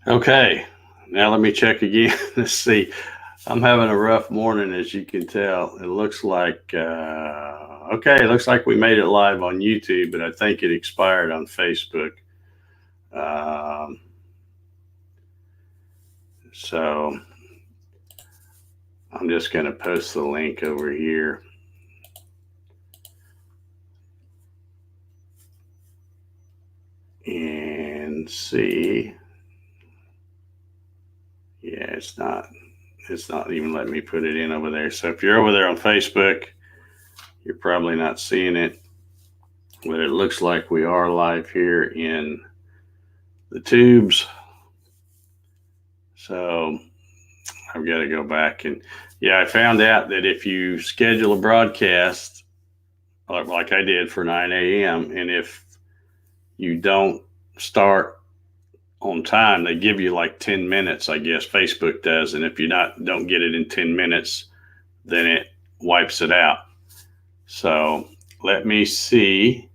Okay, now let me check again. Let's see. I'm having a rough morning, as you can tell. It looks like, okay, it looks like we made it live on YouTube, but I think it expired on Facebook. Um, so I'm just going to post the link over here. And see. Yeah, it's not even letting me put it in over there. So if you're over there on Facebook, you're probably not seeing it, but it looks like we are live here in the tubes. So I've got to go back and I found out that if you schedule a broadcast like I did for 9 a.m. and if you don't start on time, they give you like 10 minutes, I guess Facebook does. And if you don't get it in 10 minutes, then it wipes it out. So let me see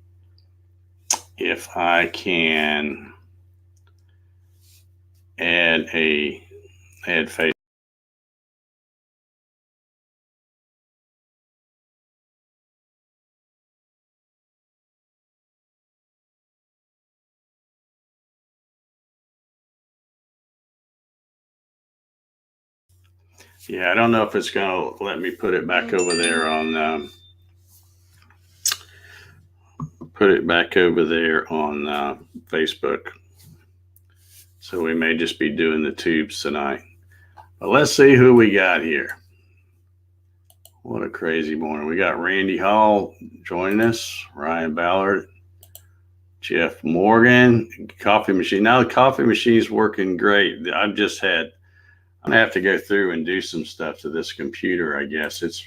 if I can add Facebook. Yeah, I don't know if it's going to let me put it back over there on Facebook. So we may just be doing the tubes tonight. But let's see who we got here. What a crazy morning. We got Randy Hall joining us, Ryan Ballard, Jeff Morgan, coffee machine. Now the coffee machine's working great. I'm going to have to go through and do some stuff to this computer, I guess. It's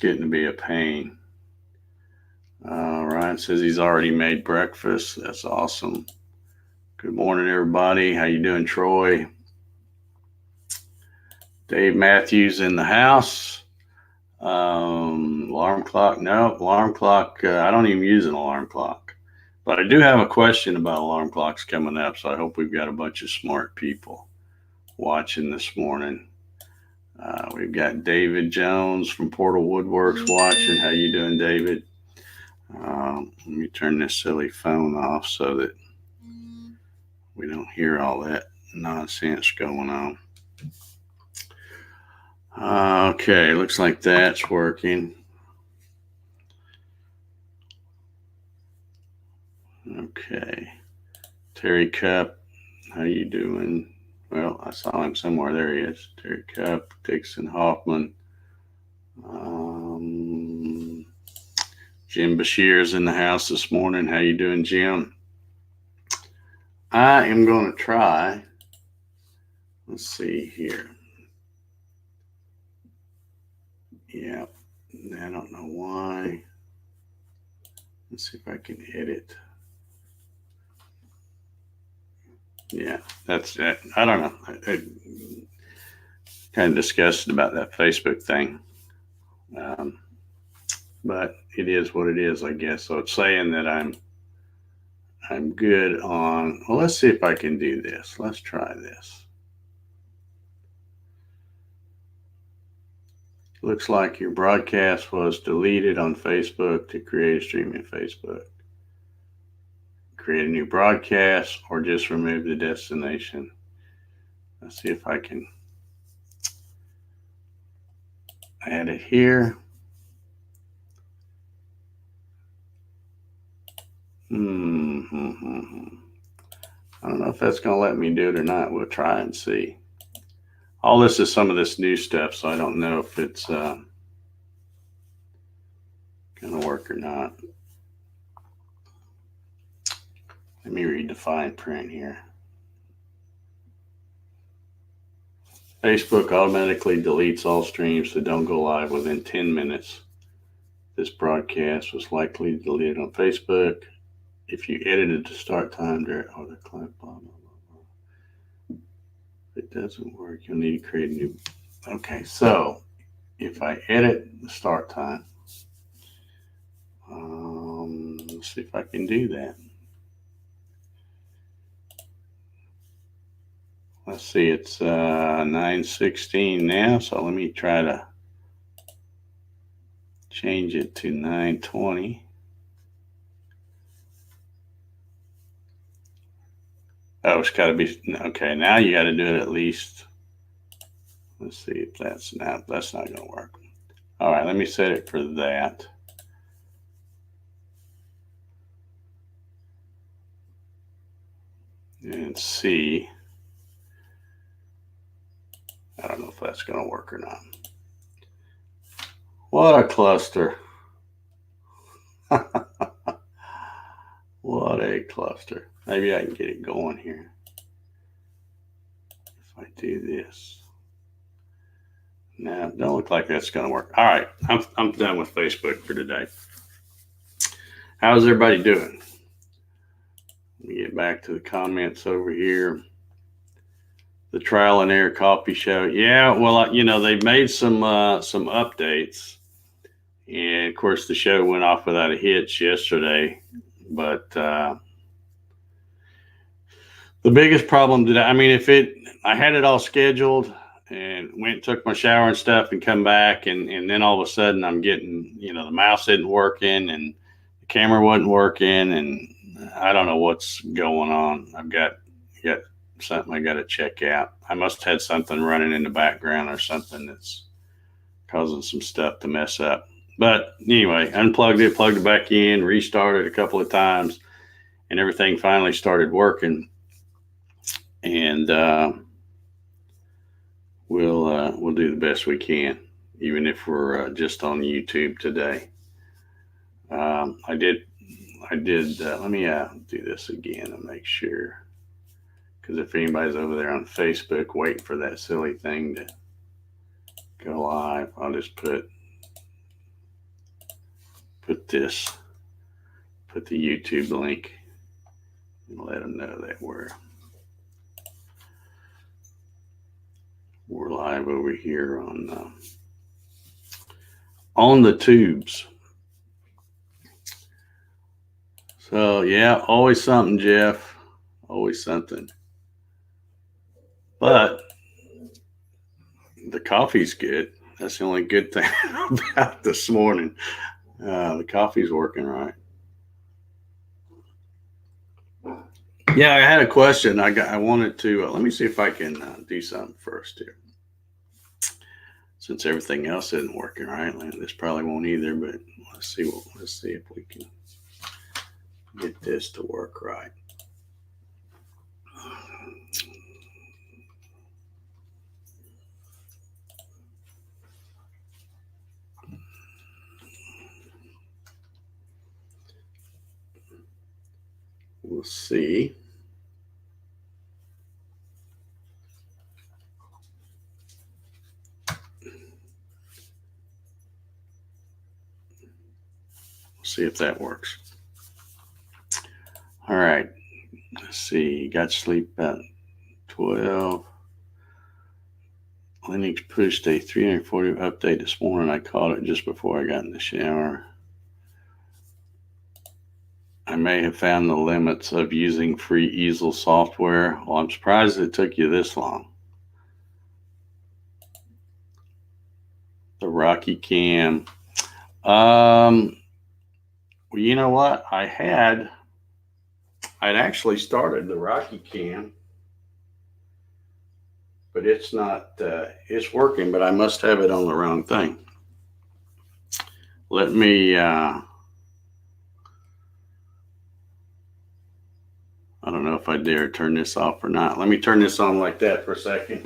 getting to be a pain. Ryan says he's already made breakfast. That's awesome. Good morning, everybody. How you doing, Troy? Dave Matthews in the house. Alarm clock. No, alarm clock. I don't even use an alarm clock. But I do have a question about alarm clocks coming up, so I hope we've got a bunch of smart people watching this morning. We've got David Jones from Portal Woodworks watching. How you doing, David? Let me turn this silly phone off so that we don't hear all that nonsense going on. Okay, looks like that's working. Okay. Terry Cup, how you doing? Well, I saw him somewhere. There he is. Terry Cup, Dixon Hoffman. Jim Bashir's in the house this morning. How you doing, Jim? I am going to try. Let's see here. Yeah, I don't know why. Let's see if I can edit. Yeah, that's it. I don't know. I kind of disgusted about that Facebook thing. But it is what it is, I guess. So it's saying that I'm good on. Well, let's see if I can do this. Let's try this. Looks like your broadcast was deleted on Facebook to create a stream in Facebook. Create a new broadcast or just remove the destination. Let's see if I can add it here. I don't know if that's going to let me do it or not. We'll try and see. All this is some of this new stuff, so I don't know if it's going to work or not. Let me read the fine print here. Facebook automatically deletes all streams that don't go live within 10 minutes. This broadcast was likely deleted on Facebook. If you edited the start time there, the clip, blah, blah, blah, blah. If it doesn't work, you'll need to create a new. Okay, so if I edit the start time, let's see if I can do that. let's see, it's 9:16 now, so let me try to change it to 9:20. Oh, it's got to be, okay, now you got to do it at least. Let's see if that's not going to work. All right, let me set it for that. And see. I don't know if that's going to work or not. What a cluster. What a cluster. Maybe I can get it going here. If I do this. No, don't look like that's going to work. All right, I'm done with Facebook for today. How's everybody doing? Let me get back to the comments over here. The Trial and Error Coffee Show. Yeah, well, they've made some updates. And, of course, the show went off without a hitch yesterday. But the biggest problem today, I had it all scheduled and went and took my shower and stuff and come back. And then all of a sudden I'm getting, the mouse isn't working and the camera wasn't working. And I don't know what's going on. I've got something I got to check out. I must have had something running in the background or something that's causing some stuff to mess up. But anyway, unplugged it, plugged it back in, restarted a couple of times, and everything finally started working. And we'll do the best we can, even if we're just on YouTube today. I did. Let me do this again and make sure, because if anybody's over there on Facebook waiting for that silly thing to go live, I'll just put the YouTube link and let them know that we're live over here on the tubes. So yeah, always something, Jeff. Always something. But the coffee's good. That's the only good thing about this morning. The coffee's working right. Yeah, I had a question. I wanted to let me see if I can do something first here. Since everything else isn't working right, this probably won't either. But let's see if we can get this to work right. We'll see. We'll see if that works. All right. Let's see. Got to sleep about 12. Linux pushed a 340 update this morning. I caught it just before I got in the shower. I may have found the limits of using free easel software. Well, I'm surprised it took you this long. The Rocky Cam. Well, you know what? I'd actually started the Rocky Cam, but it's not, it's working, but I must have it on the wrong thing. Let me, I don't know if I dare turn this off or not. Let me turn this on like that for a second.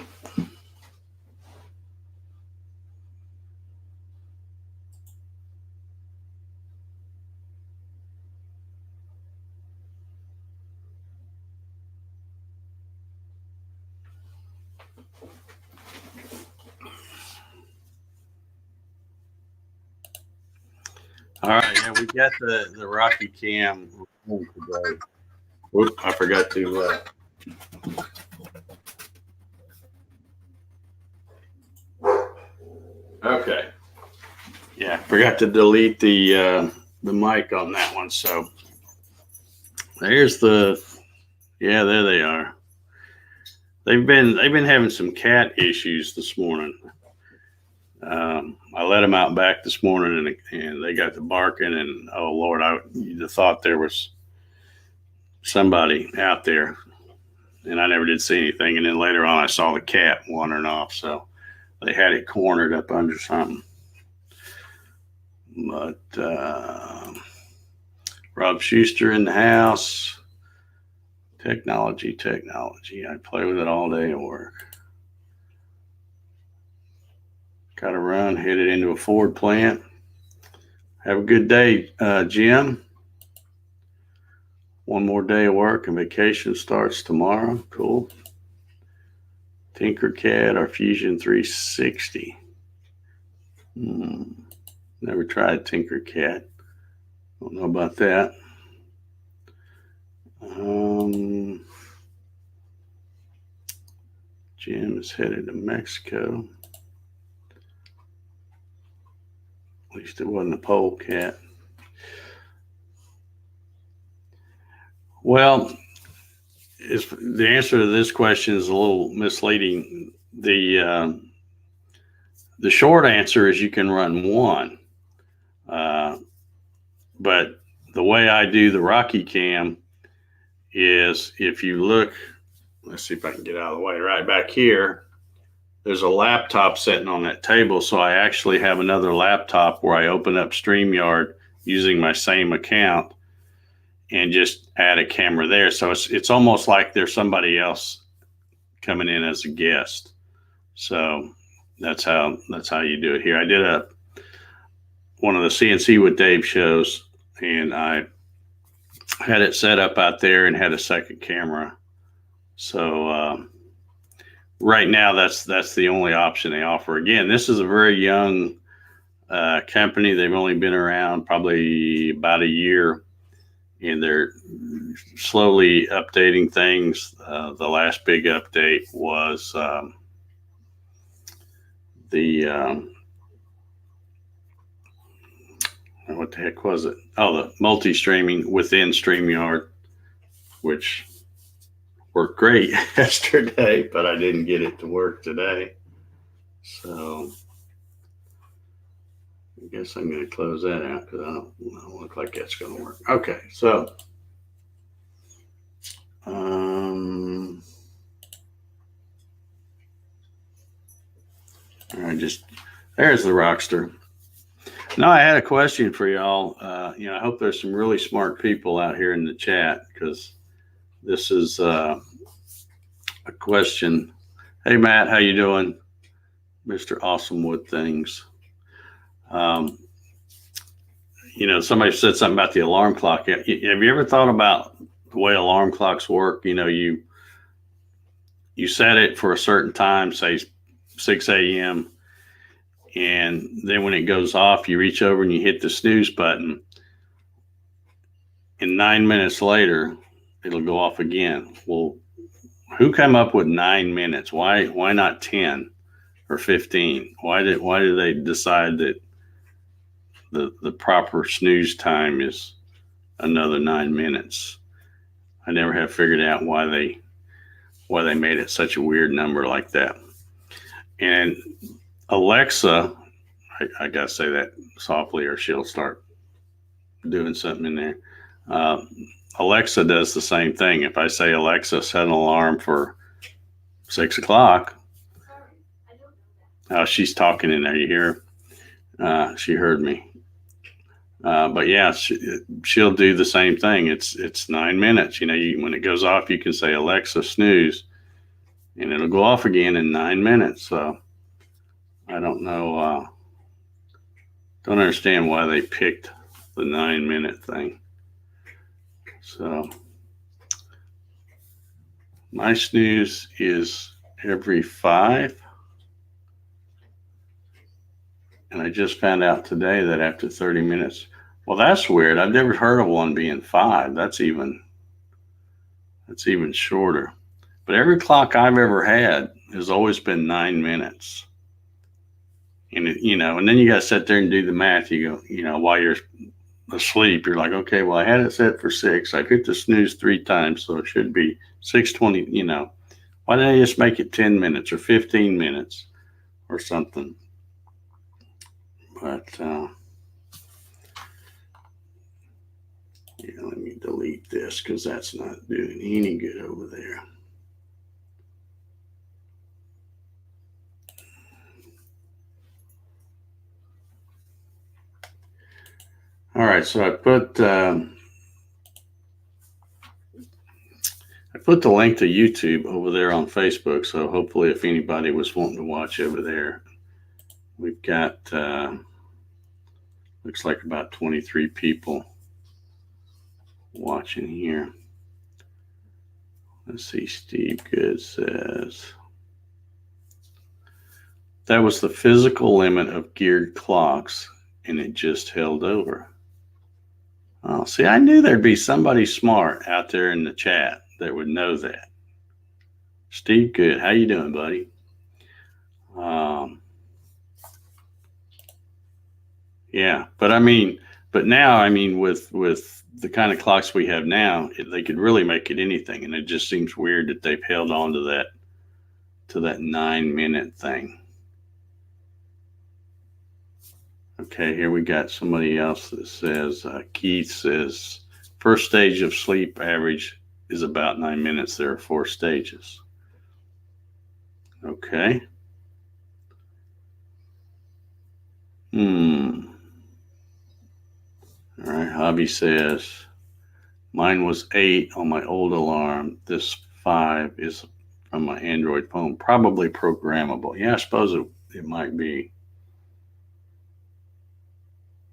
All right, yeah, we got the Rocky Cam today. Whoop, I forgot to okay. Yeah, forgot to delete the mic on that one. So there's there they are. they've been having some cat issues this morning. I let them out back this morning, and they got to barking, and oh Lord, I thought there was somebody out there, and I never did see anything. And then later on, I saw the cat wandering off, so they had it cornered up under something. But Rob Schuster in the house. Technology. I play with it all day at work. Got to run, headed into a Ford plant. Have a good day, Jim. One more day of work and vacation starts tomorrow. Cool. Tinkercad or Fusion 360. Never tried Tinkercad. Don't know about that. Jim is headed to Mexico. At least it wasn't a polecat. Well, the answer to this question is a little misleading. The short answer is you can run one. But the way I do the Rocky Cam is if you look, let's see if I can get out of the way, right back here, there's a laptop sitting on that table. So I actually have another laptop where I open up StreamYard using my same account and just add a camera there. So it's almost like there's somebody else coming in as a guest. So that's how you do it here. I did one of the CNC with Dave shows, and I had it set up out there and had a second camera. So right now that's the only option they offer. Again, this is a very young company. They've only been around probably about a year, and they're slowly updating things. The last big update was what the heck was it? Oh, the multi-streaming within StreamYard, which worked great yesterday, but I didn't get it to work today. So I guess I'm going to close that out because I don't look like that's going to work. Okay, so all right, there's the Rockster. No, I had a question for y'all. I hope there's some really smart people out here in the chat, because this is a question. Hey, Matt, how you doing? Mr. Awesome Wood Things. Somebody said something about the alarm clock. Have you ever thought about the way alarm clocks work? You set it for a certain time, say 6 a.m., and then when it goes off, you reach over and you hit the snooze button, and 9 minutes later, it'll go off again. Well, who came up with 9 minutes? Why not 10 or 15? Why did they decide that the proper snooze time is another 9 minutes? I never have figured out why they made it such a weird number like that. And Alexa, I gotta say that softly or she'll start doing something in there. Alexa does the same thing. If I say, Alexa, set an alarm for 6 o'clock. Sorry, I don't know that. Oh, she's talking in there. You hear her? She heard me. But yeah, she'll do the same thing. It's 9 minutes. When it goes off, you can say, Alexa, snooze, and it'll go off again in 9 minutes. So I don't know. Don't understand why they picked the 9 minute thing. So my snooze is every 5. And I just found out today that after 30 minutes, well, that's weird. I've never heard of one being 5. That's even shorter. But every clock I've ever had has always been 9 minutes. And and then you got to sit there and do the math. You go, while you're asleep, you're like, okay, well, I had it set for 6. I've hit the snooze 3 times, so it should be 6:20. Why don't they just make it 10 minutes or 15 minutes or something? But yeah, let me delete this because that's not doing any good over there. All right, so I put the link to YouTube over there on Facebook. So hopefully, if anybody was wanting to watch over there, we've got looks like about 23 people watching here. Let's see. Steve Good says that was the physical limit of geared clocks, and it just held over. Oh, see, I knew there'd be somebody smart out there in the chat that would know that. Steve, good. How you doing, buddy? Yeah, but now, with the kind of clocks we have now, they could really make it anything, and it just seems weird that they've held on to that 9-minute thing. Okay, here we got somebody else that says, Keith says, first stage of sleep average is about 9 minutes. There are 4 stages. Okay. All right, Hobby says, mine was 8 on my old alarm. This 5 is from my Android phone. Probably programmable. Yeah, I suppose it might be.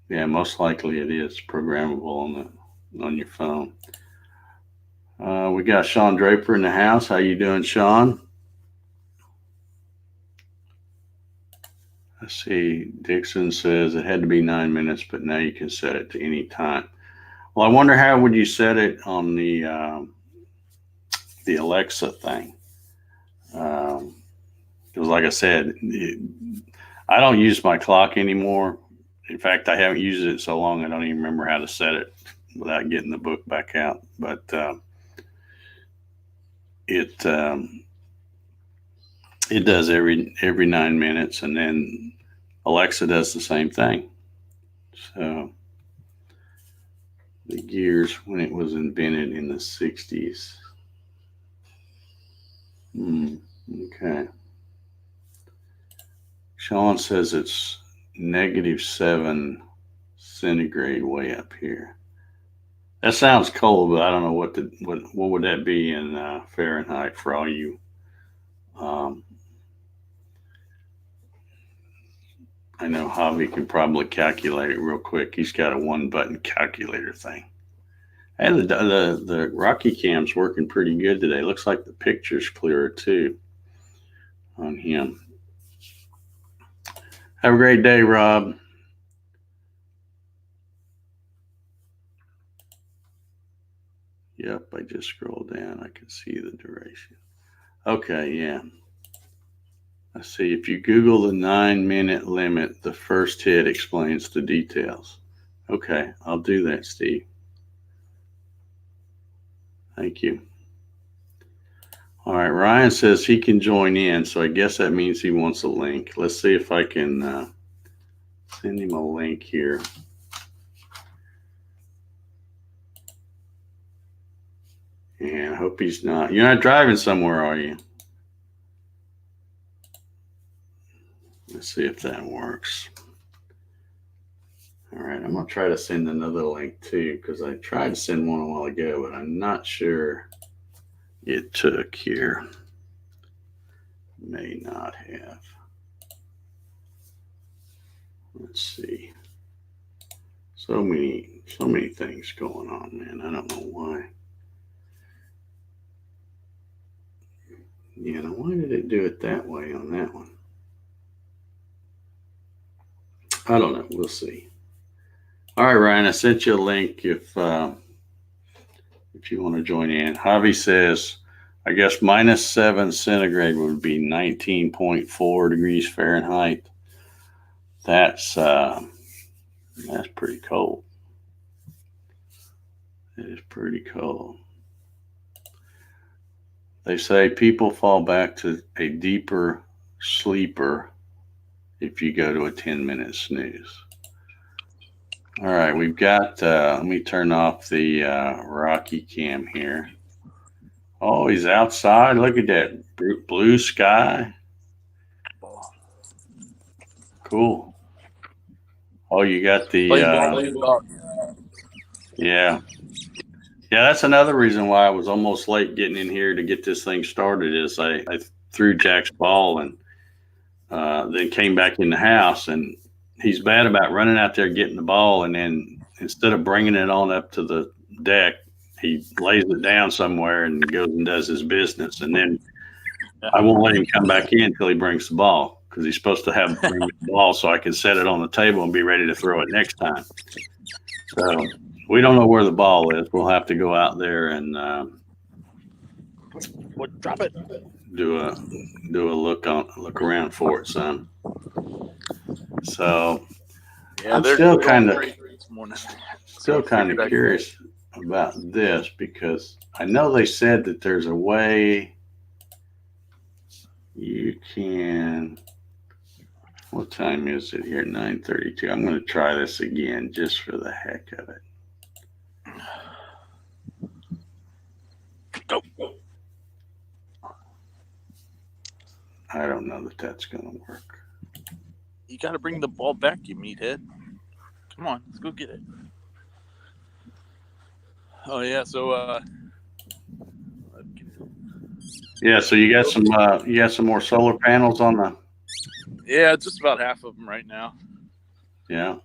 Yeah, most likely it is programmable on your phone. We got Sean Draper in the house. How you doing, Sean? Let's see. Dixon says it had to be 9 minutes, but now you can set it to any time. Well, I wonder how would you set it on the Alexa thing? Because, like I said, I don't use my clock anymore. In fact, I haven't used it so long I don't even remember how to set it without getting the book back out. But it does every 9 minutes, and then Alexa does the same thing. So the gears, when it was invented in the 60s. Okay. Sean says it's -7 centigrade way up here. That sounds cold, but I don't know what would that be in Fahrenheit for all you. I know Javi can probably calculate it real quick. He's got a 1-button calculator thing. And the Rocky Cam's working pretty good today. Looks like the picture's clearer too on him. Have a great day, Rob. Yep, I just scrolled down. I can see the duration. Okay, yeah. Let's see. If you Google the 9-minute limit, the first hit explains the details. Okay, I'll do that, Steve. Thank you. All right, Ryan says he can join in, so I guess that means he wants a link. Let's see if I can send him a link here. And I hope he's not. You're not driving somewhere, are you? Let's see if that works. All right, I'm going to try to send another link too, because I tried to send one a while ago, but I'm not sure it took here. May not have. Let's see. So many things going on, man. I don't know why. Yeah, now why did it do it that way on that one? I don't know. We'll see. All right, Ryan, I sent you a link if you want to join in. Javi says, I guess -7 centigrade would be 19.4 degrees Fahrenheit. That's pretty cold. It is pretty cold. They say people fall back to a deeper sleeper if you go to a 10-minute snooze. All right, we've got, let me turn off the Rocky cam here. Oh, he's outside. Look at that blue sky. Cool. Oh, you got the, Playing ball with the dog. yeah. Yeah, that's another reason why I was almost late getting in here to get this thing started is I threw Jack's ball and then came back in the house, and he's bad about running out there getting the ball, and then instead of bringing it on up to the deck, he lays it down somewhere and goes and does his business, and then I won't let him come back in until he brings the ball because he's supposed to bring the ball so I can set it on the table and be ready to throw it next time. So we don't know where the ball is. We'll have to go out there and Drop it. do a look around for it, son. So Yeah, I'm still kind of curious about this because I know they said that there's a way you can. What time is it here? 9:32. I'm going to try this again just for the heck of it. Go. I don't know that that's going to work. You got to bring the ball back, you meathead. Come on, let's go get it. Oh yeah, so yeah, so you got some more solar panels on the. Yeah, just about half of them right now. Yeah.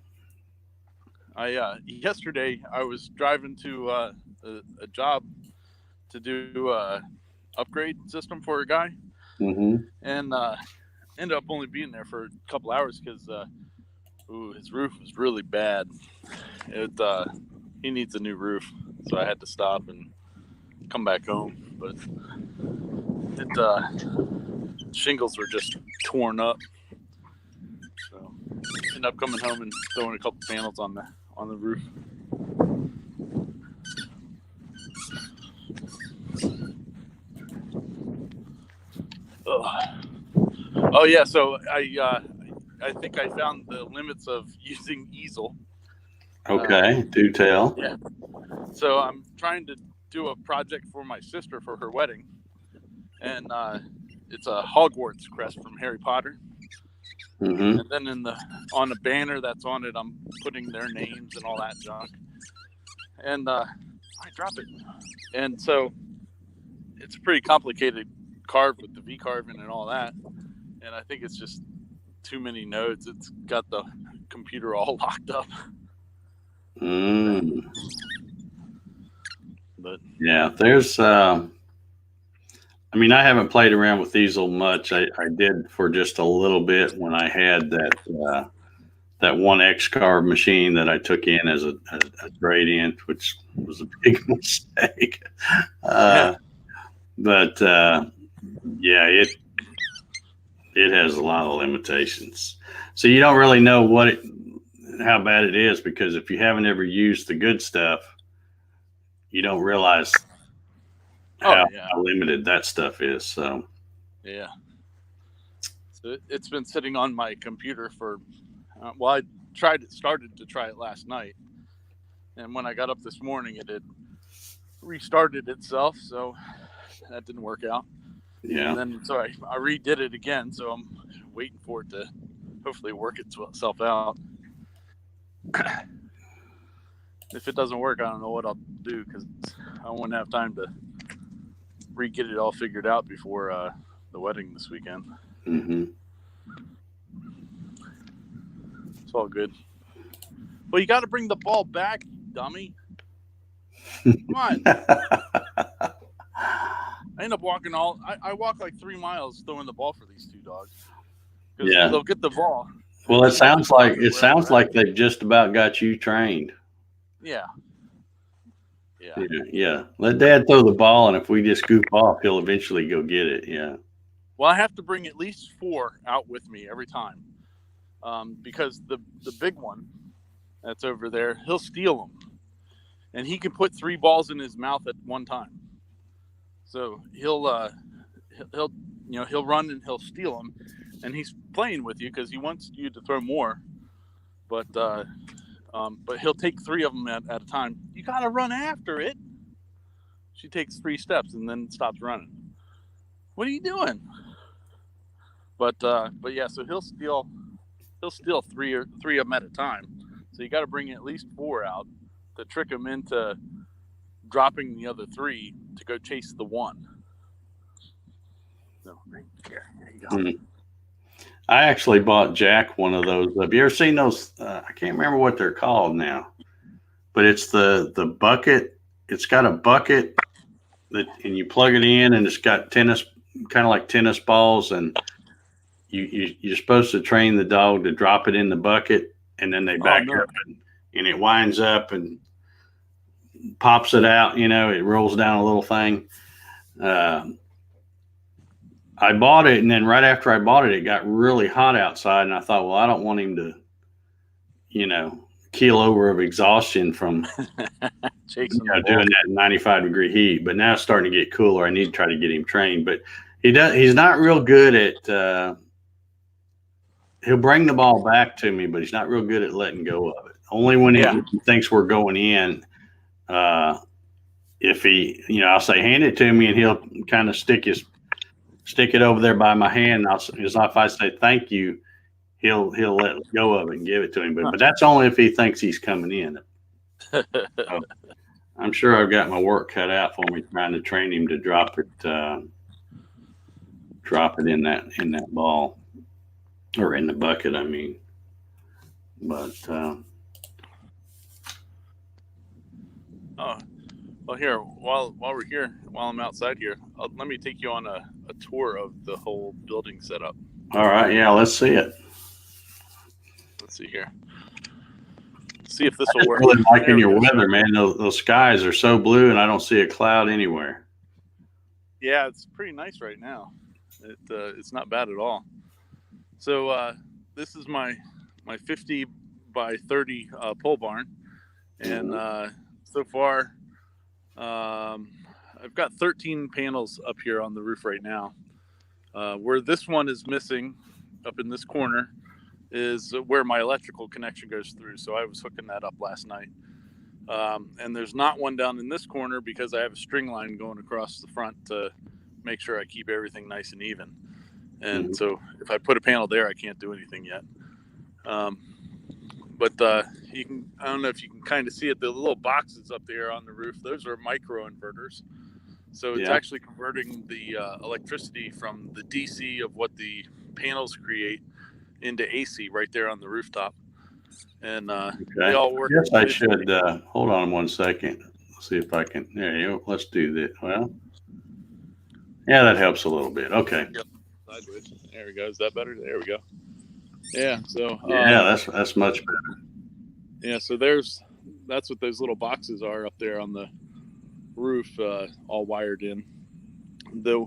Yesterday I was driving to a job to do upgrade system for a guy, Mm-hmm. and ended up only being there for a couple hours because his roof was really bad. He needs a new roof, so I had to stop and come back home. But shingles were just torn up, so ended up coming home and throwing a couple panels on the roof. Oh yeah, so I think I found the limits of using easel. Okay, do tell. Yeah. So I'm trying to do a project for my sister for her wedding, and it's a Hogwarts crest from Harry Potter. Mm-hmm. And then on the banner that's on it, I'm putting their names and all that junk. And I drop it. And so it's a pretty complicated carve with the V carving and all that. And I think it's just too many nodes. It's got the computer all locked up. But yeah, there's. I mean, I haven't played around with easel much. I did for just a little bit when I had that one X carve machine that I took in as a gradient, which was a big mistake. But yeah, it has a lot of limitations. So you don't really know how bad it is because if you haven't ever used the good stuff, you don't realize how limited that stuff is. So yeah, so it's been sitting on my computer for. I started to try it last night, and when I got up this morning, it had restarted itself, so that didn't work out. Yeah. And then so I redid it again, so I'm waiting for it to hopefully work itself out. If it doesn't work, I don't know what I'll do because I won't have time to get it all figured out before the wedding this weekend. Mm-hmm. It's all good. Well, you got to bring the ball back, you dummy. Come on. I end up walking I walk like 3 miles throwing the ball for these two dogs. Yeah. They'll get the ball. Well, it sounds like they've just about got you trained. Yeah. Yeah. Let Dad throw the ball, and if we just goof off, he'll eventually go get it. Yeah. Well, I have to bring at least 4 out with me every time, because the big one that's over there, he'll steal them, and he can put 3 balls in his mouth at one time. So he'll he'll run and he'll steal them, and he's playing with you because he wants you to throw more. But he'll take 3 of them at a time. You gotta run after it. She takes 3 steps and then stops running. What are you doing? But yeah, so he'll steal 3 of them at a time. So you got to bring at least 4 out to trick him into dropping the other 3 to go chase the 1. So right here you go. Mm. I actually bought Jack one of those. Have you ever seen those? I can't remember what they're called now, but it's the bucket. It's got a bucket and you plug it in, and it's got kind of like tennis balls, and you're supposed to train the dog to drop it in the bucket, and then they back up, and it winds up and pops it out. It rolls down a little thing. I bought it, and then right after I bought it, it got really hot outside, and I thought, well, I don't want him to, keel over of exhaustion from doing that 95-degree heat. But now it's starting to get cooler. I need to try to get him trained, but he's not real good at. He'll bring the ball back to me, but he's not real good at letting go of it. Only when he thinks we're going in. If he, I'll say, hand it to me, and he'll kind of stick it over there by my hand. And if I say thank you, he'll let go of it and give it to him. But that's only if he thinks he's coming in. So I'm sure I've got my work cut out for me trying to train him to drop it in that ball, or in the bucket, I mean. But well, here, while we're here, while I'm outside here, let me take you on a tour of the whole building setup. All right, yeah, let's see it. Let's see here. See if this will work. I'm really liking your weather, man. Those skies are so blue, and I don't see a cloud anywhere. Yeah, it's pretty nice right now. It's not bad at all. So this is my 50 by 30 pole barn, and so far I've got 13 panels up here on the roof right now. Where this one is missing, up in this corner, is where my electrical connection goes through. So I was hooking that up last night. And there's not one down in this corner because I have a string line going across the front to make sure I keep everything nice and even. And so if I put a panel there, I can't do anything yet. But I don't know if you can kind of see it, the little boxes up there on the roof, those are micro inverters. So it's actually converting the electricity from the DC of what the panels create into AC right there on the rooftop. And they all work. I guess I should hold on 1 second. See if I can. There you go. Let's do that. Well, yeah, that helps a little bit. Okay. Yep. Sideways. There we go. Is that better? There we go. Yeah. So. That's much better. Yeah. So that's what those little boxes are up there on the roof, all wired in. The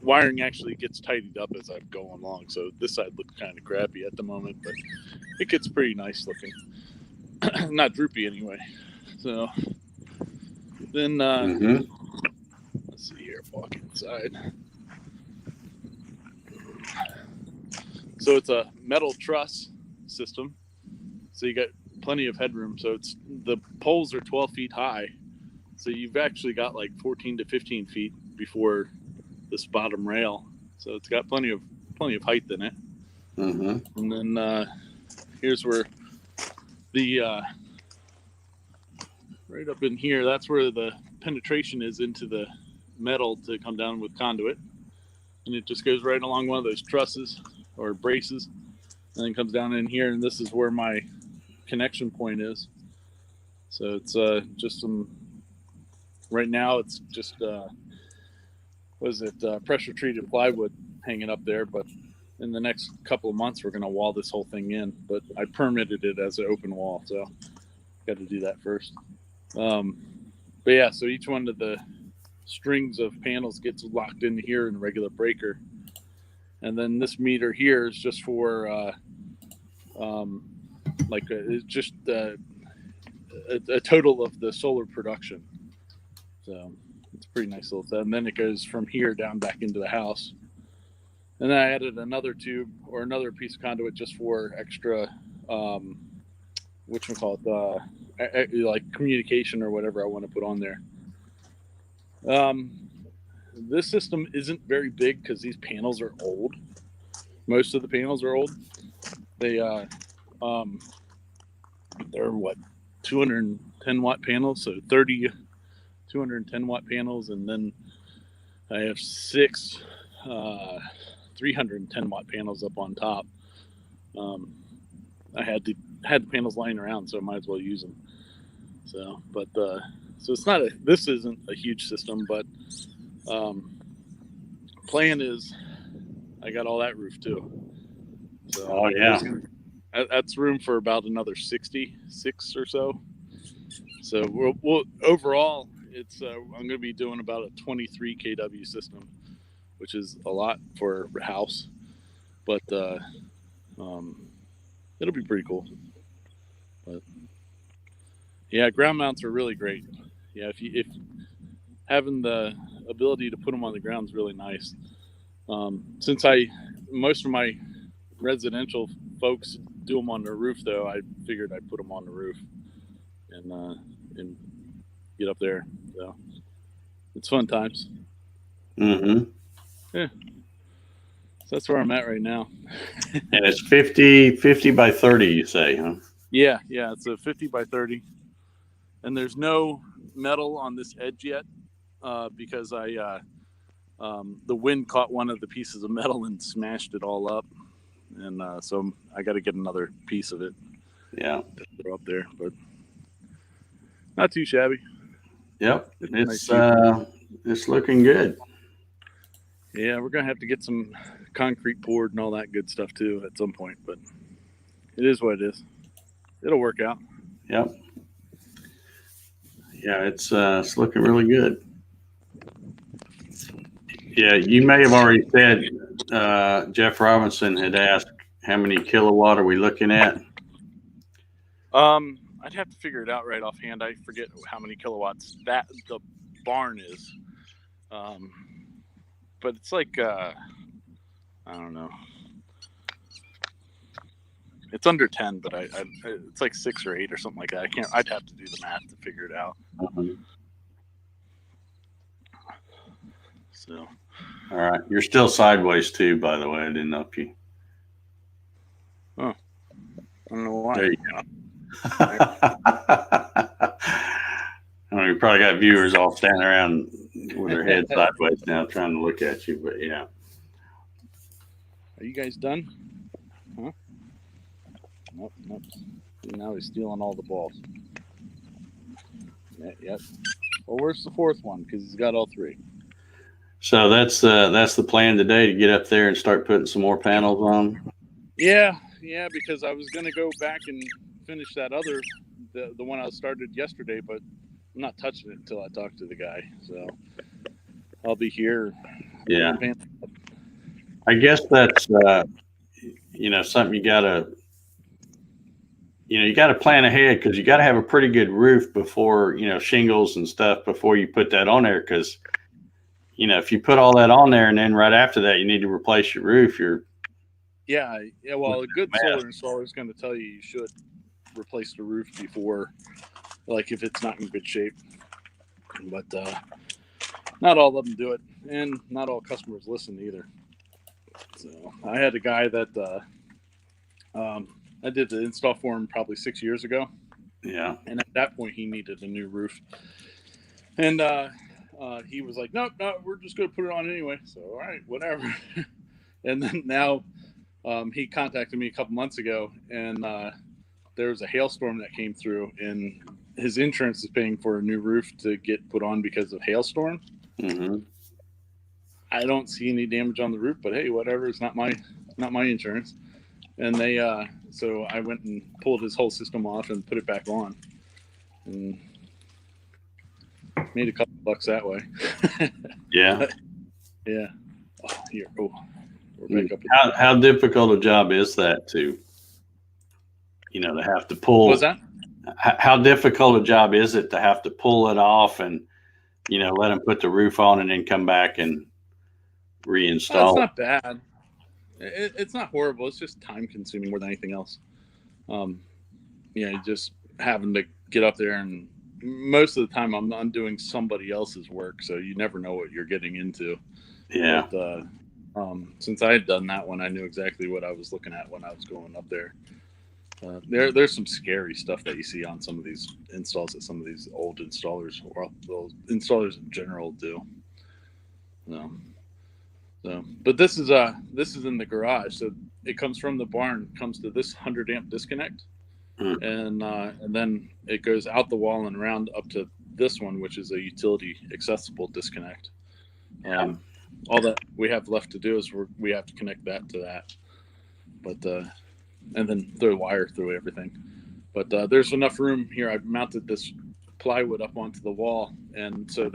wiring actually gets tidied up as I'm going along, so this side looks kind of crappy at the moment, but it gets pretty nice looking. Not droopy anyway. So then let's see here, walk inside. So it's a metal truss system, so you got plenty of headroom. So the poles are 12 feet high, so you've actually got like 14 to 15 feet before this bottom rail, so it's got plenty of height in it. And then here's where the right up in here, that's where the penetration is into the metal to come down with conduit, and it just goes right along one of those trusses or braces, and then comes down in here, and this is where my connection point is. So it's just some, right now it's just pressure treated plywood hanging up there, but in the next couple of months we're going to wall this whole thing in, but I permitted it as an open wall, so got to do that first. But yeah, so each one of the strings of panels gets locked into here in a regular breaker, and then this meter here is just for it's just a total of the solar production. So It's a pretty nice little set. And then it goes from here down back into the house. And then I added another tube or another piece of conduit just for extra, whatchamacallit, like communication or whatever I want to put on there. This system isn't very big because these panels are old. Most of the panels are old. They're what, 210 watt panels, so 30 210 watt panels, and then I have 6 310 watt panels up on top. I had the panels lying around, so I might as well use them. So, but so it's not this isn't a huge system, but plan is I got all that roof too. So oh yeah, that's room for about another 66 or so. So we'll overall, it's I'm going to be doing about a 23 kW system, which is a lot for a house, but it'll be pretty cool. But yeah, ground mounts are really great. Yeah, if having the ability to put them on the ground is really nice. Since most of my residential folks do them on their roof, though, I figured I'd put them on the roof and get up there. So it's fun times. Mm-hmm. Yeah. So that's where I'm at right now. And it's 50 by 30, you say, huh? Yeah, it's a 50 by 30. And there's no metal on this edge yet because the wind caught one of the pieces of metal and smashed it all up. And so I got to get another piece of it. Yeah. To throw up there, but not too shabby. Yep. It's looking good. Yeah, we're gonna have to get some concrete poured and all that good stuff too at some point, but it is what it is. It'll work out. Yep. Yeah, it's looking really good. Yeah, you may have already said Jeff Robinson had asked how many kilowatt are we looking at? I'd have to figure it out right offhand. I forget how many kilowatts that the barn is. But it's like I don't know. It's under 10, but it's like 6 or 8 or something like that. I'd have to do the math to figure it out. Mm-hmm. So. All right. You're still sideways too, by the way. I didn't know if you. Oh. I don't know why. There you go. I mean, you probably got viewers all standing around with their heads sideways now trying to look at you, but yeah. Are you guys done? Huh? Nope. Now he's stealing all the balls. Yep. Well, where's the fourth one? Because he's got all 3. So that's the plan today, to get up there and start putting some more panels on. Yeah, because I was gonna go back and finish that other, the one I started yesterday, but I'm not touching it until I talk to the guy. So I'll be here. Yeah. I guess that's something you gotta plan ahead, because you gotta have a pretty good roof before, shingles and stuff before you put that on there, because if you put all that on there and then right after that you need to replace your roof, yeah. Well, a good solar installer is going to tell you should replace the roof before, like if it's not in good shape. But not all of them do it, and not all customers listen either. So I had a guy that I did the install for him probably 6 years ago. Yeah. And at that point he needed a new roof, and he was like, no, we're just going to put it on anyway. So, all right, whatever. And then now he contacted me a couple months ago, and there was a hailstorm that came through, and his insurance is paying for a new roof to get put on because of hailstorm. Mm-hmm. I don't see any damage on the roof, but hey, whatever. It's not my insurance. And they so I went and pulled his whole system off and put it back on, and made a couple bucks that way. Yeah. Yeah. Oh, here. Oh, we're back up. How difficult a job is that to have to pull? What was that? How difficult a job is it to have to pull it off and let them put the roof on and then come back and It's reinstall. not bad. It's not horrible. It's just time consuming more than anything else. Just having to get up there, and most of the time I'm doing somebody else's work, so you never know what you're getting into. Yeah. But since I had done that one, I knew exactly what I was looking at when I was going up there. There's some scary stuff that you see on some of these installs that some of these old installers, or those installers in general, do. But this is in the garage, so it comes from the barn, comes to this 100 amp disconnect, and then it goes out the wall and around up to this one, which is a utility accessible disconnect. All that we have left to do is we have to connect that to that, but and then throw wire through everything. But there's enough room here. I've mounted this plywood up onto the wall, and so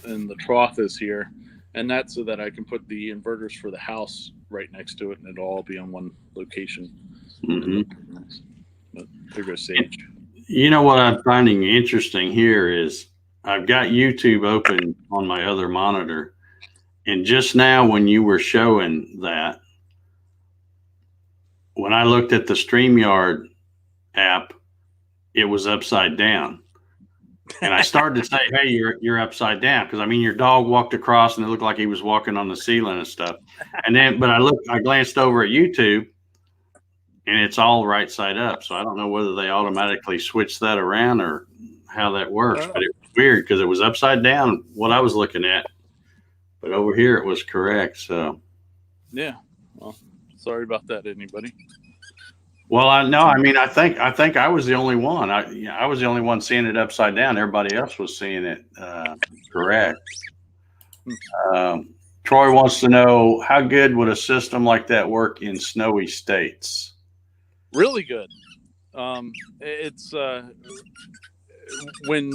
and the trough is here, and that's so that I can put the inverters for the house right next to it, and it'll all be on one location. Mm-hmm. But there goes Sage. What I'm finding interesting here is I've got YouTube open on my other monitor, and just now when you were showing that, when I looked at the StreamYard app, it was upside down. And I started to say, hey, you're upside down. Because your dog walked across and it looked like he was walking on the ceiling and stuff. But I glanced over at YouTube and it's all right side up. So I don't know whether they automatically switch that around or how that works. But it was weird because it was upside down what I was looking at. But over here it was correct. So yeah. Well, sorry about that, anybody. Well, I think I was the only one. I was the only one seeing it upside down. Everybody else was seeing it correct. Troy wants to know, how good would a system like that work in snowy states? Really good. It's when,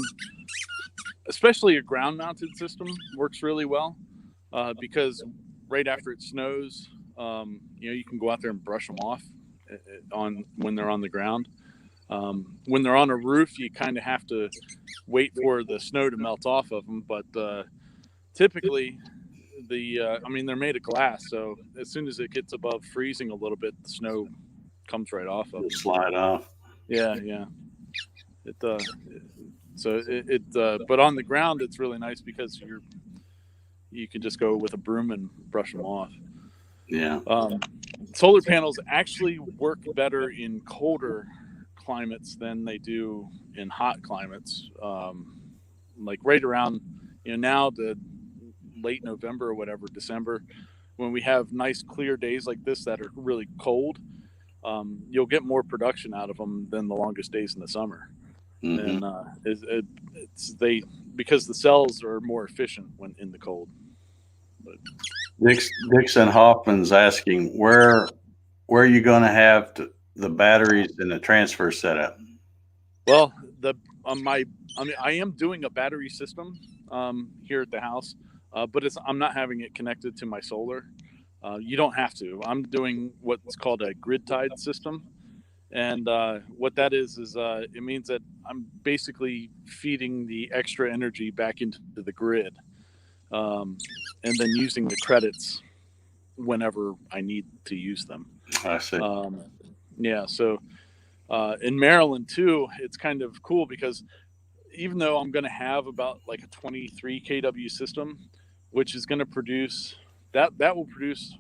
especially a ground mounted system, works really well because right after it snows, you can go out there and brush them off when they're on the ground. When they're on a roof, you kind of have to wait for the snow to melt off of them. But typically, they're made of glass, so as soon as it gets above freezing a little bit, the snow comes right off of them. Slide off. Yeah. But on the ground, it's really nice because you can just go with a broom and brush them off. Yeah. Solar panels actually work better in colder climates than they do in hot climates. Like right around, now the late November or whatever, December, when we have nice clear days like this that are really cold, you'll get more production out of them than the longest days in the summer. Mm-hmm. And because the cells are more efficient when in the cold. But Dixon Hoffman's asking, where are you going to have the batteries and the transfer set up? Well, I am doing a battery system here at the house, but I'm not having it connected to my solar. You don't have to. I'm doing what's called a grid-tied system, and what that is it means that I'm basically feeding the extra energy back into the grid, and then using the credits whenever I need to use them. I see. Yeah, so in Maryland too, it's kind of cool because even though I'm going to have about like a 23 kW system, which is going to produce that will produce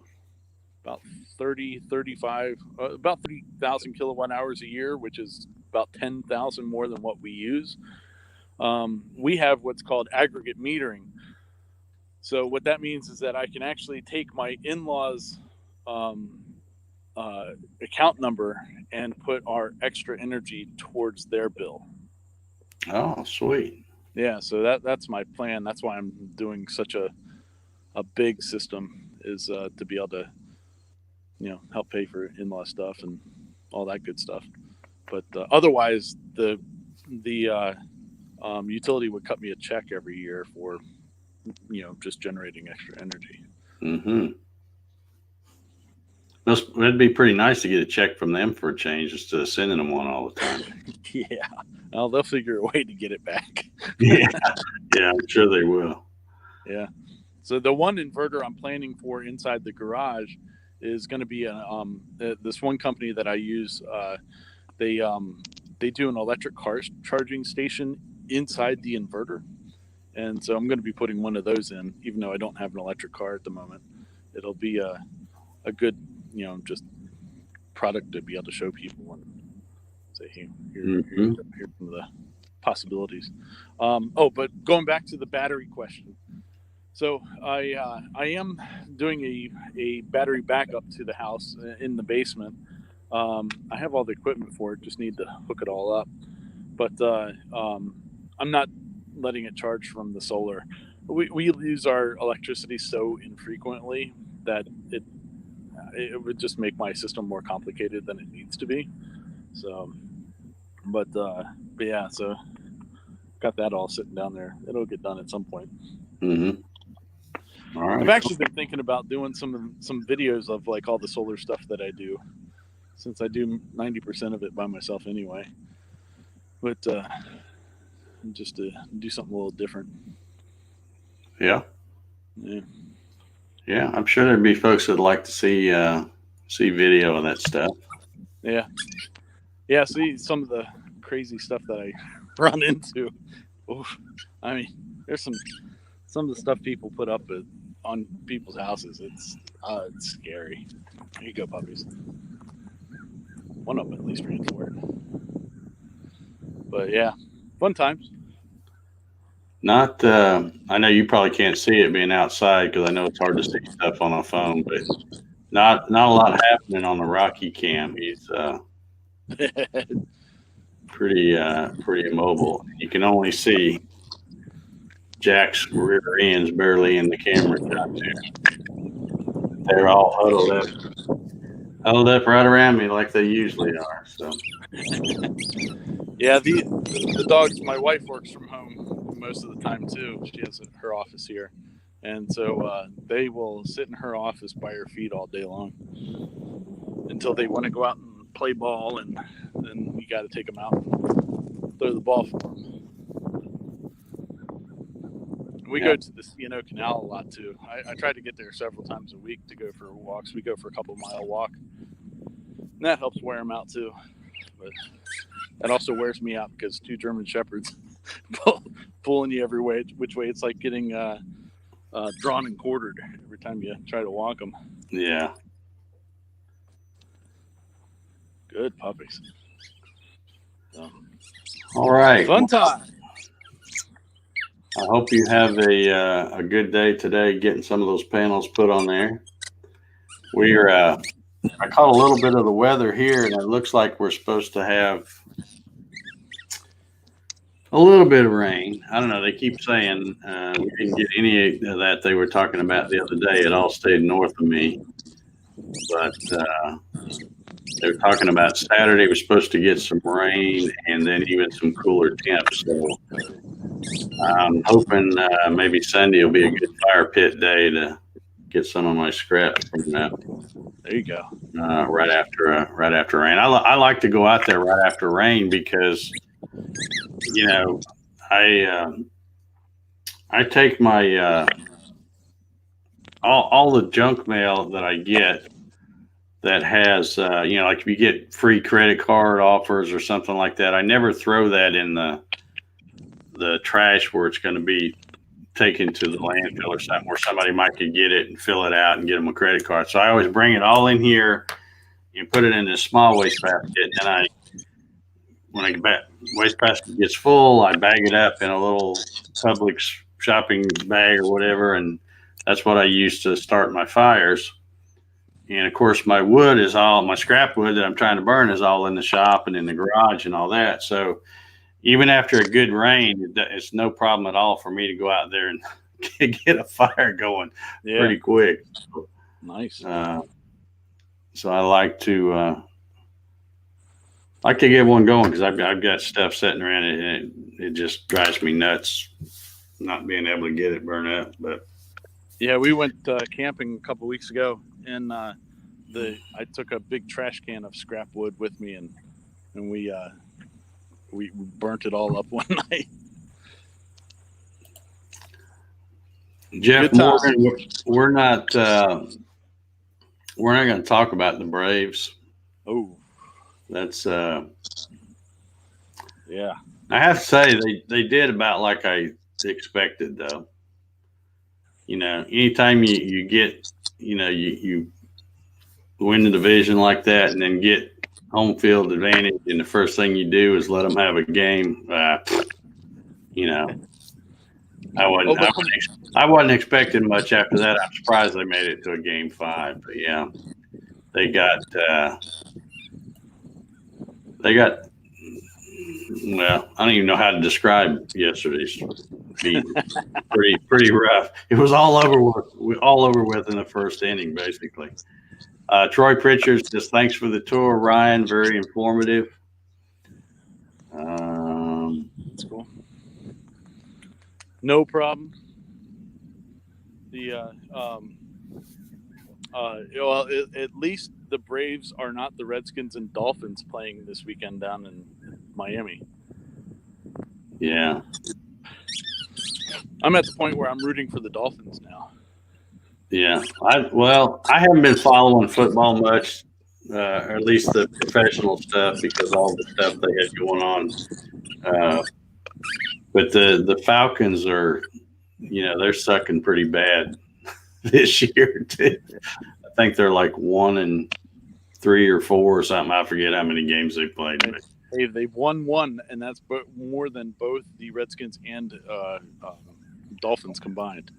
about 30,000 kilowatt hours a year, which is about 10,000 more than what we use. We have what's called aggregate metering. So what that means is that I can actually take my in-laws' account number and put our extra energy towards their bill. Oh, sweet. Yeah, so that's my plan. That's why I'm doing such a big system, is to be able to, help pay for in-law stuff and all that good stuff. But otherwise, the utility would cut me a check every year for, just generating extra energy. Mm-hmm. It'd be pretty nice to get a check from them for a change instead of sending them one all the time. Yeah. Well, they'll figure a way to get it back. Yeah, I'm sure they will. Yeah. So the one inverter I'm planning for inside the garage is going to be this one company that I use. They do an electric car charging station inside the inverter, and so I'm going to be putting one of those in, even though I don't have an electric car at the moment. It'll be a good, just product to be able to show people and say, here's some of the possibilities. But going back to the battery question. So I am doing a battery backup to the house in the basement. I have all the equipment for it, just need to hook it all up. But I'm not letting it charge from the solar. We use our electricity so infrequently that it would just make my system more complicated than it needs to be. So, but yeah, so got that all sitting down there. It'll get done at some point. Mm-hmm. All right. I've actually been thinking about doing some videos of like all the solar stuff that I do, since I do 90% of it by myself anyway. But just to do something a little different. Yeah. I'm sure there'd be folks that'd like to see video of that stuff. Yeah. See some of the crazy stuff that I run into. Oof. I mean, there's some of the stuff people put up on people's houses. It's scary. Here you go, puppies. One of them at least ran for it. But yeah, fun times. Not, I know you probably can't see it being outside because I know it's hard to see stuff on a phone, but not a lot happening on the Rocky cam. He's pretty immobile. You can only see Jack's rear ends barely in the camera shot too. They're all huddled up right around me like they usually are. So yeah, the dogs. My wife works from home most of the time too. She has her office here, and so they will sit in her office by her feet all day long until they want to go out and play ball, and then you got to take them out and throw the ball for them. We go to the C&O Canal a lot too. I try to get there several times a week to go for walks. We go for a couple-mile walk, and that helps wear them out too. But that also wears me out because 2 German Shepherds pulling you every way, which way. It's like getting drawn and quartered every time you try to walk them. Yeah. Good puppies. All right. Fun time. I hope you have a good day today getting some of those panels put on there. I caught a little bit of the weather here, and it looks like we're supposed to have a little bit of rain. I don't know. They keep saying we didn't get any of that they were talking about the other day. It all stayed north of me. But they were talking about Saturday was supposed to get some rain and then even some cooler temps. So I'm hoping maybe Sunday will be a good fire pit day to get some of my scraps from that. There you go. Right after rain. I like to go out there right after rain because, I take my all the junk mail that I get that has, like if you get free credit card offers or something like that, I never throw that in the trash where it's going to be taken to the landfill or something where somebody might could get it and fill it out and get them a credit card. So I always bring it all in here and put it in this small waste basket. And when waste basket gets full, I bag it up in a little Publix shopping bag or whatever. And that's what I use to start my fires. And of course, my scrap wood that I'm trying to burn is all in the shop and in the garage and all that. So even after a good rain, it's no problem at all for me to go out there and get a fire going pretty quick. Nice. So I like to get one going because I've got stuff sitting around it, and it just drives me nuts not being able to get it burned up. But yeah, we went camping a couple weeks ago, and I took a big trash can of scrap wood with me, and we burnt it all up one night. Jeff Good times. Morgan, we're not going to talk about the Braves. Oh, That's yeah. I have to say they did about like I expected, though. You know, anytime you get, you win the division like that and then get home field advantage, and the first thing you do is let them have a game. You know, I wasn't expecting much after that. I'm surprised they made it to a game 5, but yeah, they got. Well, I don't even know how to describe yesterday's beat. Pretty rough. It was all over with in the first inning, basically. Troy Pritchard says, thanks for the tour, Ryan. Very informative. That's cool. No problem. At least the Braves are not the Redskins and Dolphins playing this weekend down in Miami. Yeah. I'm at the point where I'm rooting for the Dolphins now. Yeah. I haven't been following football much, or at least the professional stuff, because all the stuff they had going on. But the Falcons are, they're sucking pretty bad this year too. I think they're like 1-3 or 4 or something. I forget how many games they played. But they've won one, and that's more than both the Redskins and Dolphins combined.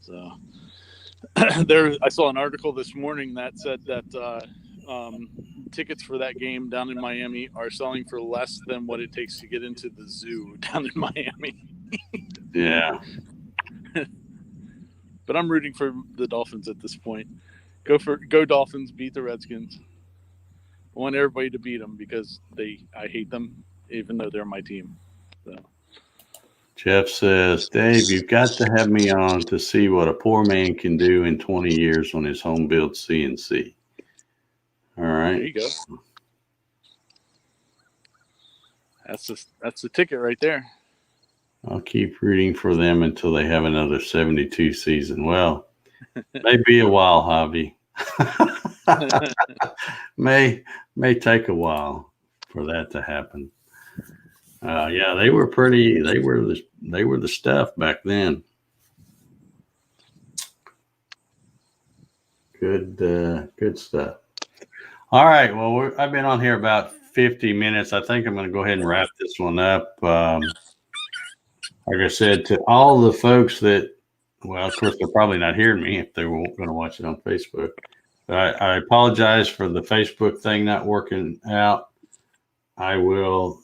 So I saw an article this morning that said that tickets for that game down in Miami are selling for less than what it takes to get into the zoo down in Miami. Yeah. But I'm rooting for the Dolphins at this point. Go Dolphins, beat the Redskins. I want everybody to beat them because I hate them, even though they're my team. So. Jeff says, Dave, you've got to have me on to see what a poor man can do in 20 years on his home built CNC. All right. There you go. That's the ticket right there. I'll keep rooting for them until they have another 72 season. Well, may be a while, Javi. may take a while for that to happen. Yeah, they were the stuff back then. Good stuff. All right. Well, I've been on here about 50 minutes. I think I'm going to go ahead and wrap this one up. Like I said, to all the folks that, well, of course, they're probably not hearing me if they were going to watch it on Facebook. But I apologize for the Facebook thing not working out. I will,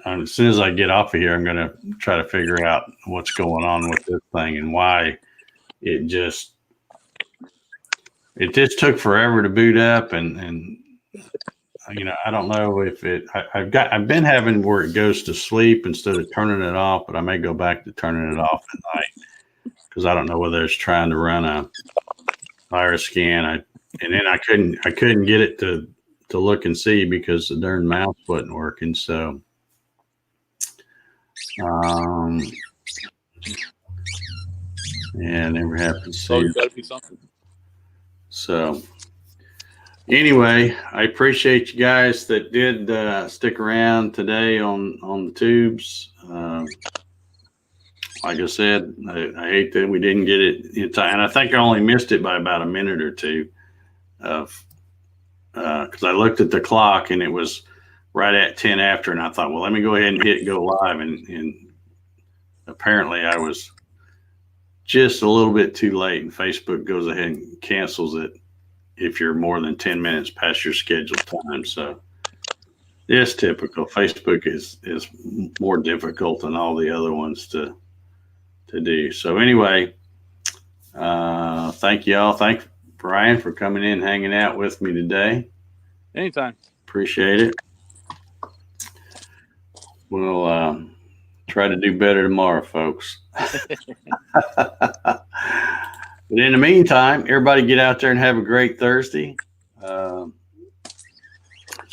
as soon as I get off of here, I'm going to try to figure out what's going on with this thing and why it just took forever to boot up. And I don't know if I've been having where it goes to sleep instead of turning it off, but I may go back to turning it off at night because I don't know whether it's trying to run a virus scan. And then I couldn't get it to look and see because the darn mouse wasn't working. So, yeah, it never happens. So you gotta be something. So. Anyway, I appreciate you guys that did stick around today on the tubes. Like I said, I hate that we didn't get it in time, and I think I only missed it by about a minute or two. Because I looked at the clock and it was right at 10 after, and I thought, well, let me go ahead and hit go live, and apparently I was just a little bit too late, and Facebook goes ahead and cancels it if you're more than 10 minutes past your scheduled time. So it's typical. Facebook is more difficult than all the other ones to do. So anyway, thank you all. Thank Brian for coming in and hanging out with me today. Anytime. Appreciate it. We'll try to do better tomorrow, folks. But in the meantime, everybody get out there and have a great Thursday. It's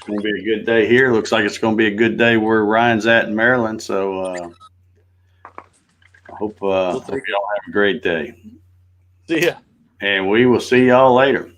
going to be a good day here. Looks like it's going to be a good day where Ryan's at in Maryland. So I hope y'all have a great day. See ya. And we will see y'all later.